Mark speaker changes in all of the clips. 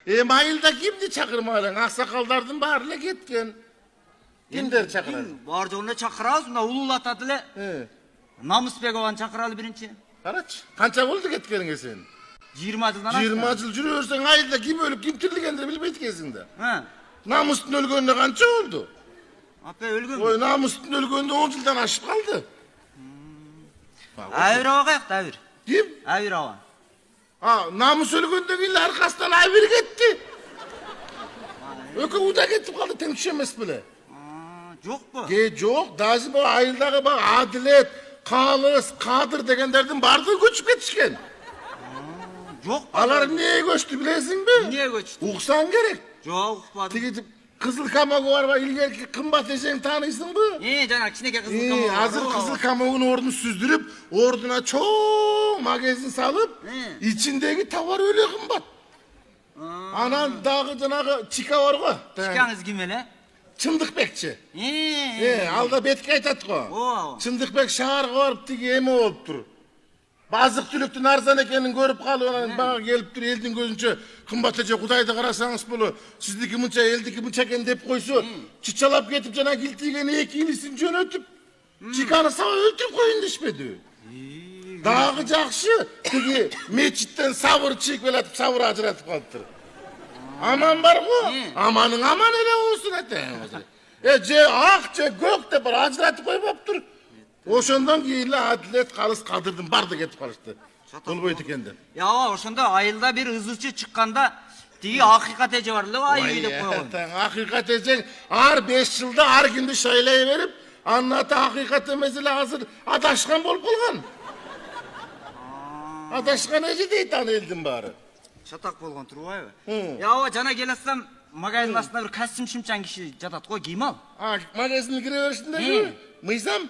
Speaker 1: Ayılda kimdi çakırmalan? Aksakaldardın barıyla ketken. Kimler çakırar?
Speaker 2: Бар жоғына чакырабыз, мына улуулатат эле. Намысбек аганы чакыралы биринчи.
Speaker 1: Karaç. Kança oldu ketkeninge sen?
Speaker 2: 20 жылдан
Speaker 1: 20 yıl жүрөөрсөң ayılda kim ölüp kim tirilgенди bilbейт экенсиң да.
Speaker 2: Ha.
Speaker 1: Намыстын өлгөнүнө канча oldu?
Speaker 2: Апа өлгөн.
Speaker 1: Ой, намыстын өлгөнүнө 10 жылдан ашып калды.
Speaker 2: Айыр аба каякта айыр?
Speaker 1: Kim?
Speaker 2: Айыр аба.
Speaker 1: Namus өлгөндөн кийин аркасынан айбир кетти. Экөө уда кетип калды, тең түшөмөс беле.
Speaker 2: Жоқ па?
Speaker 1: Жоқ, даже bu айылдагы бак Адилет, Калыс, Кадыр дегендердин бардыгы көчүп кетишкен.
Speaker 2: Жоқ па?
Speaker 1: Алар эмнеге көчтү билесиңби?
Speaker 2: Эмнеге көчтү?
Speaker 1: Уксаң керек.
Speaker 2: Жоқ, укпадым.
Speaker 1: Тиги кызыл камагы бар ба, илгерки кымбат эжең тааныйсыңбы?
Speaker 2: Жана кичинекей кызыл камагы.
Speaker 1: Азыр кызыл камагынын ордун сүздүрүп, ордуна чоң магазин салып, ичиндеги товар өлө кымбат. Анан дагы жанагы Чика бар го.
Speaker 2: Чикаңыз ким эле?
Speaker 1: Чындыкбекчи. Алда бетке айтат го. Чындыкбек шаарга барып тиги эме болуптур. Базык түлүктүн арзан экенин көрүп калып, анан бага келип тур, элдин көзүнчө кымбат эже, Кудайды карасаңыз боло, сиздики мынча, элдики мынча экен деп койсо, чычалап кетип жана килтиген эки инисин жөнөтүп, Чиканы саба өлтүрүп коюн дешпеди. Дагы жакшы, тиги мечиттен сабыр чийип келатып, сабыр ажыратып калыптыр. Аман бар го? Аманың аман эле болсун атең. Же ак, же көк деп ажыратып койбоптур. Ошондон кийин эле Адилет, Калыс, Кадырдын барды кетип калышты. Болбойт экен деп.
Speaker 2: Ооба, ошондо айылда бир ызычы чыкканда тиги акыйкат эже бар эле, айбый деп койгон.
Speaker 1: Акыйкат эжең ар 5 жылда ар күндү шайлай берип, анын аты акыйкат эмес эле азыр адашкан болуп калган. Адашкан эже дейт аны элдин баары.
Speaker 2: Шатак болгон турбайбы? Ооба, жана келатсам, магазин астында бир костюм шымчан киши жатат го, ким ал?
Speaker 1: Магазинге кире беришиндеби? Мыйзам?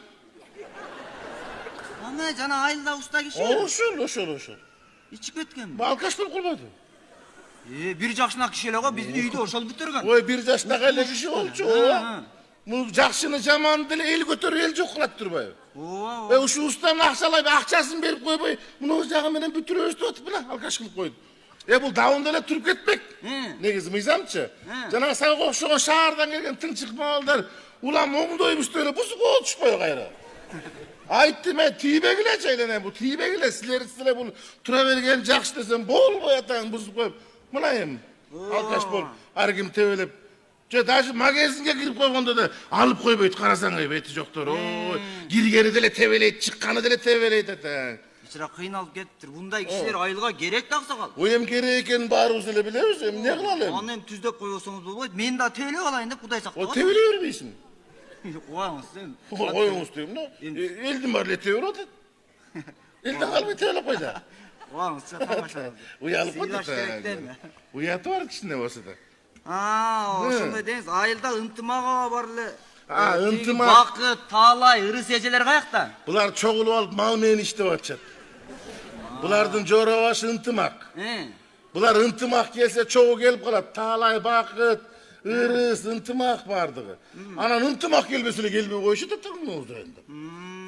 Speaker 2: Ана жана айылда уста киши.
Speaker 1: Ошол.
Speaker 2: Ичип кеткен.
Speaker 1: Алкаш болуп калбады.
Speaker 2: Бир жакшынак киши эле го, биздин үйдө ошол бүтүргөн.
Speaker 1: Ой, бир жаштагы эле киши болчу. Муну жакшыны жаманды эле эл көтөрүп эл жок кылат турбайбы?
Speaker 2: Ооба.
Speaker 1: Ушу устанын акчалай, акчасын берип койбой, муну жагы менен бүтүрөбүз деп атып мына алкаш кылып койду. Бул даунда эле туруп кетпек. Негизи мыйзамчы. Жана сага окшогон шаардан келген тынчык малдар улам оңдойбуз эле бузуп отушпой кайра. Айттым, тийбек эле жайлана, бул тийбек эле, силер бул тура берген жакшы десем болбой атаң бузуп коюп. Мына эми алкаш болуп, ар ким тебелеп. Же даже магазинге кирип койгондо да алып койбойт, карасаң бети жоктор. Ой, киргени деле тебелейт, чыкканы деле тебелейт атаң.
Speaker 2: Ичра кыйналып кетиптир. Мындай кишилер айылга керек да аксакал.
Speaker 1: Ой, эми керек экенин баарыбыз эле билебиз, эмне кылалы эми?
Speaker 2: Аны эми түздөп койбосоңуз болбойт. Мен да тебелеп алайын деп Кудай сактабы.
Speaker 1: Ой, тебелей бербейсиң.
Speaker 2: Коюңуз сен.
Speaker 1: Коюңуз дейм да. Элдин баары эле тебелеп атат. Элден калбай тебелеп кой да.
Speaker 2: Коюңуз сен тамаша.
Speaker 1: Уялып калды. Уяты бар кичине болсо да.
Speaker 2: Ошондой деңиз, айылда ынтымак бар эле.
Speaker 1: Ынтымак.
Speaker 2: Бакыт, таалай, ырыс эжелер каякта?
Speaker 1: Булар чогулуп алып мал менен иштеп атышат. Булардын жоора башы ынтымак. Булар ынтымак келсе чогуу келип калат. Таалай, Бакыт, ырыс, ынтымак бардыгы. Анан ынтымак келбесе эле келбей коюшат атаңыз айында.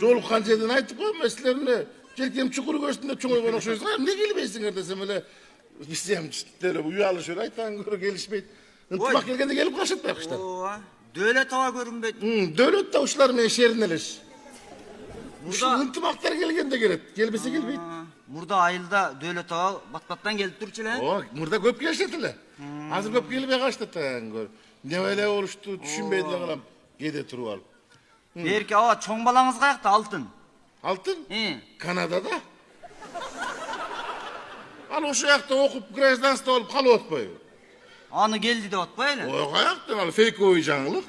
Speaker 1: Жолуккан жерден айтып коем, силерне желкем чукур көрсүн деп чоңойгон окшойсуңар. Эмне келбейсиңер десем эле биз эми деле уялышып айтаң көрө келишпейт. Ынтымак келгенде келип калышат байкуштар.
Speaker 2: Ооба. Дөөлөт аба көрүнбөйт.
Speaker 1: Дөөлөт да ушулар менен шерин элеш. Ушул ынтымактар келгенде келет, келбесе келбейт.
Speaker 2: Мурда айылда дөөлөт аба бат-баттан келип турчу эле.
Speaker 1: Мурда көп келишет эле. Азыр көп келбей калышты таң көр. Эмне эле болушту түшүнбөй деле калам. Кеде туруп алып.
Speaker 2: Берки аба чоң балаңыз каякта, Алтын?
Speaker 1: Алтын? Канадада. Ал ошол жакта окуп гражданство алып калып атпайбы?
Speaker 2: Аны келди деп атпай эле?
Speaker 1: Ой, каяктан ал фейковый жаңылык.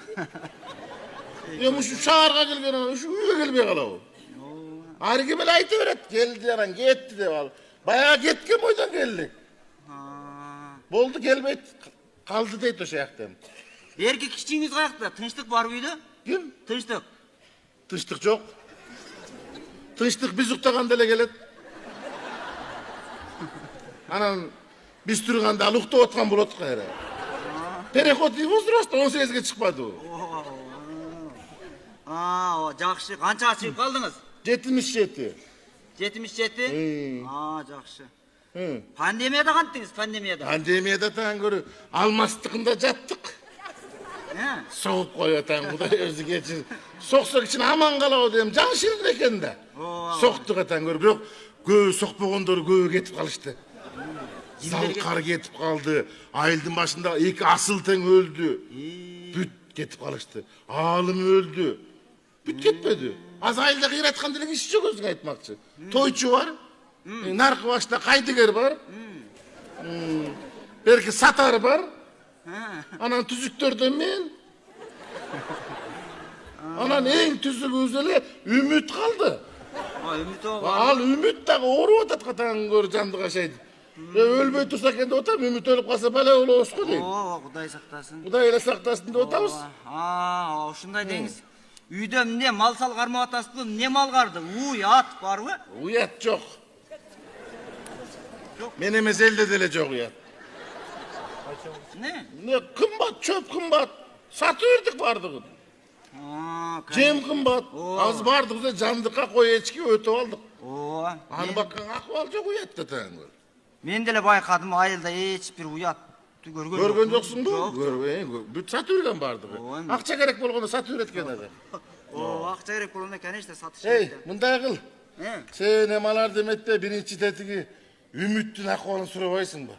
Speaker 1: Эми ушу шаарга келген ушу үйгө келбей калабы? Ар ким эле айта берет, келди анан кетти деп ал. Баягы кеткен бойдон келди. Болду келбейт, калды дейт ошол жакта.
Speaker 2: Берки кичиңиз каякта? Тынчтык барбы үйдө?
Speaker 1: Ким?
Speaker 2: Тынчтык.
Speaker 1: Тынчтык жок. Тынчтык биз уктаганда эле келет. Анан биз турганда ал уктап аткан болот кайра. Переходный возраст 18-ге чыкпадыбы?
Speaker 2: Жакшы. Канчага чыгып калдыңыз?
Speaker 1: 77.
Speaker 2: 77? Жакшы. Pandemiyada kantыңыз, pandemiyada?
Speaker 1: Pandemiyada taң көрі алмастықында жаттық. Soğup koyatan Kuday özü geçir. Soksak için aman kalağı deyim. Can şirin eken de. Soktuk atan görü. Yok göğü sokpağındır göğü getip kalıştı. Zalkar getip kaldı. Ayıldın başında iki asılten öldü. Büt getip kalıştı. Ağlım öldü. Büt getmedi. Az ayılda kıyratkan dilin işi çok özgün aytmakçı. Toyçu var. Narkıvaşta kaydıger var. Belki satar var. Anan tüzüktörden men. Anan en tüzük özeli ümit kaldı.
Speaker 2: Ümit o.
Speaker 1: Al ümit de oru otat katan gör candığa şeydi. Ölmey tursa kendi otam ümit ölüp kalsa bala öyle olsun değil.
Speaker 2: Kuday saktasın.
Speaker 1: Kuday öyle saktasın da otamız.
Speaker 2: Uşunday deyiz. Üydem ne mal sal karma atasın, ne mal kardı? Uyat var mı?
Speaker 1: Uyat yok. Menemiz elde dele yok uyat.
Speaker 2: Ne?
Speaker 1: Ne kımbat çöp kımbat. Satıyorduk vardık. Cem kımbat. Az vardık da candıqa koy içki ötüp aldık. Anı bakkan akval yok uyattı tangur.
Speaker 2: Men dele baykadım ayılda hiç bir uyat görgön yok.
Speaker 1: Görgön yoksun bu? Büt satıyorduk vardık. Akça gerek bolğanda satıyorduk ede.
Speaker 2: Akça gerek bolğanda kene işte satış.
Speaker 1: Hey, mınday kıl. Sen emalar demette birinci tetigi Ümittin akvalın surabaysın bu.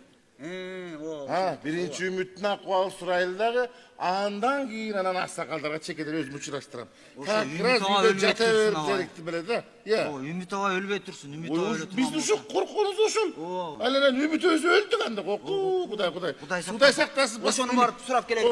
Speaker 1: Birinci Ümittin akvalın suraylıдағы andan keyin anan aksakaldарға çekeder özüm uçuraştıram. Biraz үйde jata verip zerikti bile de.
Speaker 2: Ümit ağa ölbey tursun, Ümit ağa ölü tursun.
Speaker 1: Bizde şu korkunuz oşul. Aynen Ümit özü öldü kanda. Kuday. Kuday saktasın.
Speaker 2: Oşonu barıp surap gerek.